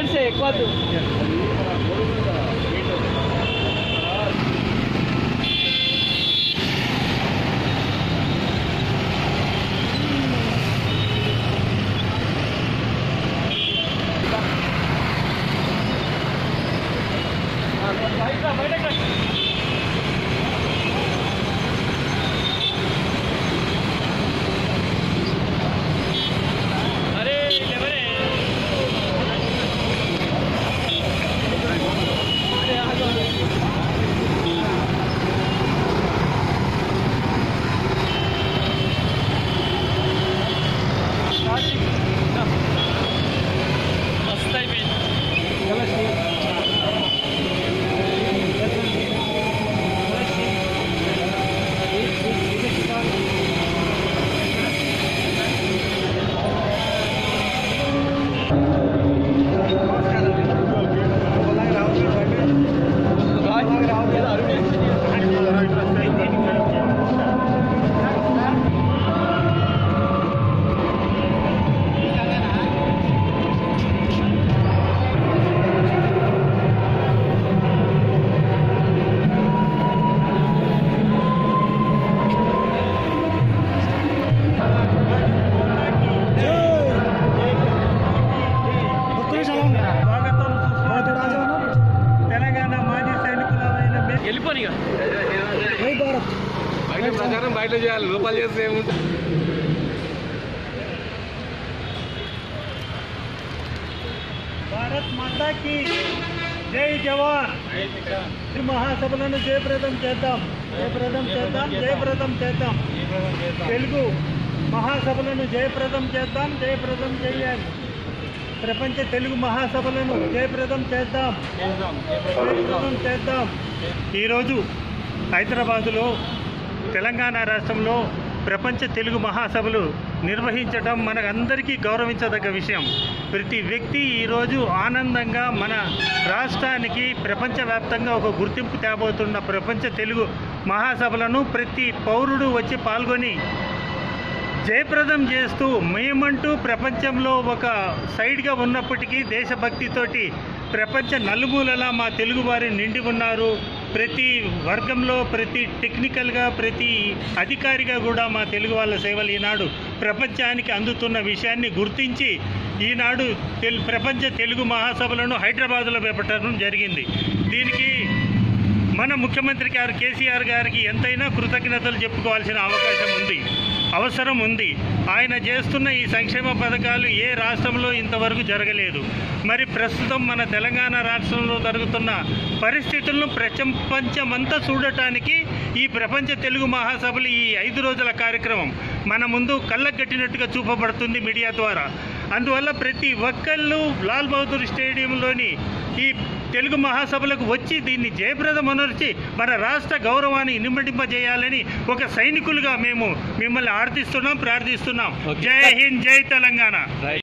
इधर से एक बात ప్రచారం బయట చేయాలి, లోపల చేస్తే ఏముంటుంది. భారత్ మాతా కి జై జవాన్. మహాసభలను జయప్రదం చేద్దాం, జయప్రదం చేద్దాం, జయప్రదం చేద్దాం. తెలుగు మహాసభలను జయప్రదం చేద్దాం, జయప్రదం చేయాలి. ప్రపంచ తెలుగు మహాసభలను జయప్రదం చేద్దాం, జయప్రదం చేద్దాం. ఈరోజు హైదరాబాదులో తెలంగాణ రాష్ట్రంలో ప్రపంచ తెలుగు మహాసభలు నిర్వహించడం మనకందరికీ గౌరవించదగ్గ విషయం. ప్రతి వ్యక్తి ఈరోజు ఆనందంగా మన రాష్ట్రానికి ప్రపంచవ్యాప్తంగా ఒక గుర్తింపు తేబోతున్న ప్రపంచ తెలుగు మహాసభలను ప్రతి పౌరుడు వచ్చి పాల్గొని జయప్రదం చేస్తూ మేమంటూ ప్రపంచంలో ఒక సైడ్గా ఉన్నప్పటికీ దేశభక్తితోటి ప్రపంచ నలుమూలలా మా తెలుగువారి నిండి ఉన్నారు. ప్రతి వర్గంలో, ప్రతి టెక్నికల్గా, ప్రతి అధికారిగా కూడా మా తెలుగు వాళ్ళ సేవలు ఈనాడు ప్రపంచానికి అందుతున్న విషయాన్ని గుర్తించి ఈనాడు ప్రపంచ తెలుగు మహాసభలను హైదరాబాదులో పెట్టడం జరిగింది. దీనికి మన ముఖ్యమంత్రి గారు కేసీఆర్ గారికి ఎంతైనా కృతజ్ఞతలు చెప్పుకోవాల్సిన అవసరం ఉంది. ఆయన చేస్తున్న ఈ సంక్షేమ పథకాలు ఏ రాష్ట్రంలో ఇంతవరకు జరగలేదు. మరి ప్రస్తుతం మన తెలంగాణ రాష్ట్రంలో జరుగుతున్న పరిస్థితులను ప్రపంచమంతా చూడటానికి ఈ ప్రపంచ తెలుగు మహాసభలు ఈ 5 రోజుల కార్యక్రమం మన ముందు కళ్ళగట్టినట్టుగా చూపబడుతుంది మీడియా ద్వారా. అందువల్ల ప్రతి ఒక్కళ్ళు లాల్ బహదూర్ స్టేడియంలోని ఈ తెలుగు మహాసభలకు వచ్చి దీన్ని జయప్రదమనర్చి మన రాష్ట్ర గౌరవాన్ని ఇనుమడింపజేయాలని ఒక సైనికులుగా మేము మిమ్మల్ని ఆర్థిస్తున్నాం, ప్రార్థిస్తున్నాం. జై హింద్, జై తెలంగాణ.